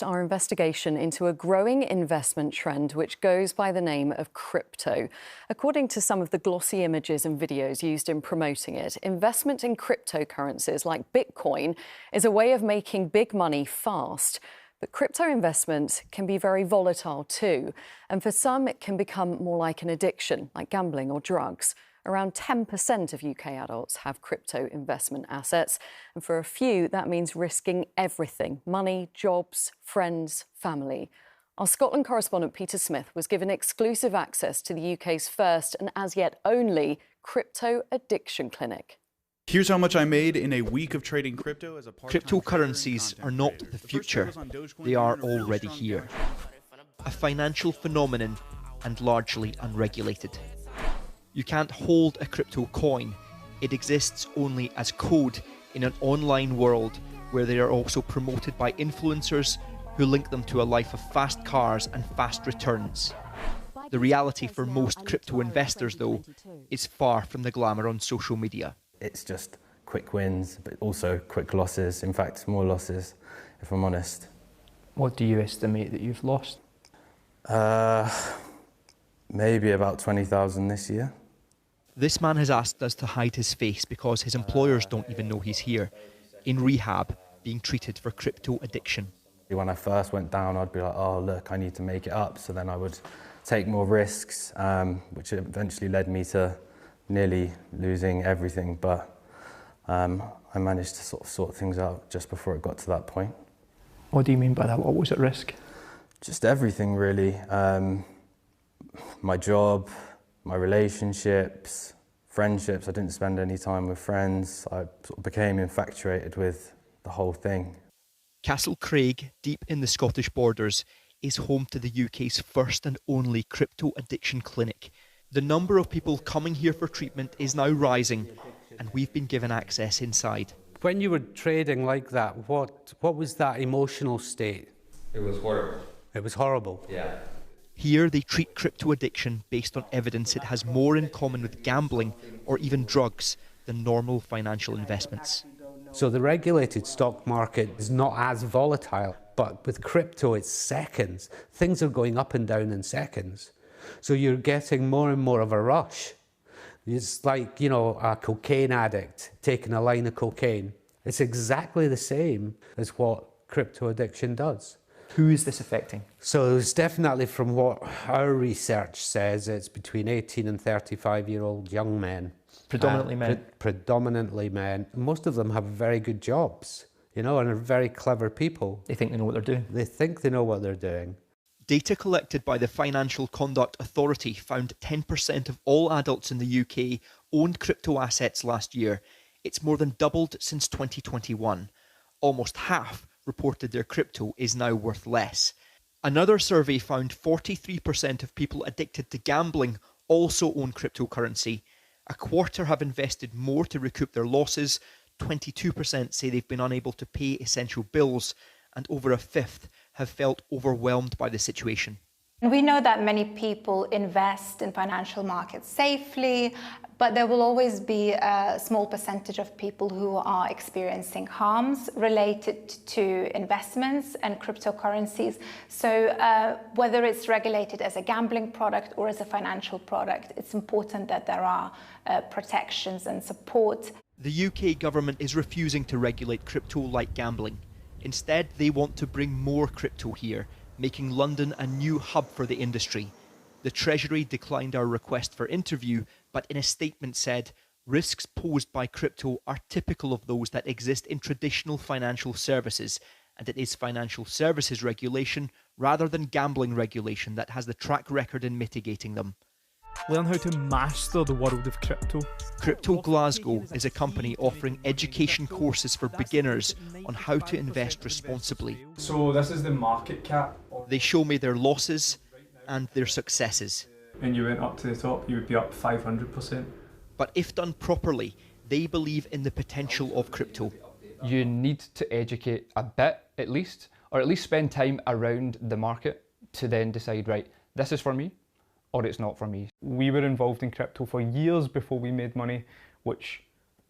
Our investigation into a growing investment trend which goes by the name of crypto. According to some of the glossy images and videos used in promoting it, investment in cryptocurrencies like Bitcoin is a way of making big money fast. But crypto investment can be very volatile too. And for some, it can become more like an addiction, like gambling or drugs. Around 10% of UK adults have crypto investment assets. And for a few, that means risking everything: money, jobs, friends, family. Our Scotland correspondent Peter Smith was given exclusive access to the UK's first and as yet only crypto addiction clinic. Here's how much I made in a week of trading crypto as a part-time Cryptocurrencies are not the future. They are already here. A financial phenomenon and largely unregulated. You can't hold a crypto coin. It exists only as code in an online world where they are also promoted by influencers who link them to a life of fast cars and fast returns. The reality for most crypto investors, though, is far from the glamour on social media. It's just quick wins, but also quick losses. In fact, more losses, if I'm honest. What do you estimate that you've lost? Maybe about 20,000 this year. This man has asked us to hide his face because his employers don't even know he's here, in rehab, being treated for crypto addiction. When I first went down, I'd be like, oh, look, I need to make it up. So then I would take more risks, which eventually led me to nearly losing everything. But I managed to sort things out just before it got to that point. What do you mean by that? What was at risk? Just everything, really. My job, my relationships, friendships. I didn't spend any time with friends. I sort of became infatuated with the whole thing. Castle Craig, deep in the Scottish borders, is home to the UK's first and only crypto addiction clinic. The number of people coming here for treatment is now rising, and we've been given access inside. When you were trading like that, what was that emotional state? It was horrible. It was horrible? Yeah. Here they treat crypto addiction based on evidence it has more in common with gambling or even drugs than normal financial investments. So the regulated stock market is not as volatile, but with crypto it's seconds. Things are going up and down in seconds. So you're getting more and more of a rush. It's like, a cocaine addict taking a line of cocaine. It's exactly the same as what crypto addiction does. Who is this affecting? So it's definitely, from what our research says, it's between 18 and 35-year-old young men. Predominantly men? Predominantly men. Most of them have very good jobs, and are very clever people. They think they know what they're doing? They think they know what they're doing. Data collected by the Financial Conduct Authority found 10% of all adults in the UK owned crypto assets last year. It's more than doubled since 2021. Almost half reported their crypto is now worth less. Another survey found 43% of people addicted to gambling also own cryptocurrency. A quarter have invested more to recoup their losses. 22% say they've been unable to pay essential bills, and over a fifth have felt overwhelmed by the situation. We know that many people invest in financial markets safely, but there will always be a small percentage of people who are experiencing harms related to investments and cryptocurrencies. So whether it's regulated as a gambling product or as a financial product, it's important that there are protections and support. The UK government is refusing to regulate crypto like gambling. Instead, they want to bring more crypto here, making London a new hub for the industry. The Treasury declined our request for interview, but in a statement said, risks posed by crypto are typical of those that exist in traditional financial services, and it is financial services regulation rather than gambling regulation that has the track record in mitigating them. Learn how to master the world of crypto. Crypto Glasgow is a company offering education courses for beginners on how to invest responsibly. So this is the market cap. They show me their losses and their successes. When you went up to the top, you would be up 500%. But if done properly, they believe in the potential of crypto. You need to educate a bit, at least, or at least spend time around the market to then decide, right, this is for me, or it's not for me. We were involved in crypto for years before we made money, which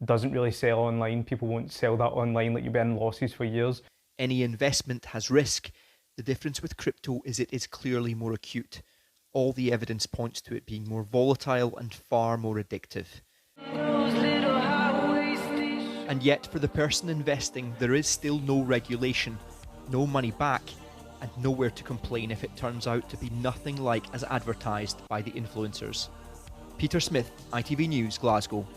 doesn't really sell online. People won't sell that online, like you've been in losses for years. Any investment has risk, The difference with crypto is it is clearly more acute. All the evidence points to it being more volatile and far more addictive. And yet, for the person investing, there is still no regulation, no money back, and nowhere to complain if it turns out to be nothing like as advertised by the influencers. Peter Smith, ITV News, Glasgow.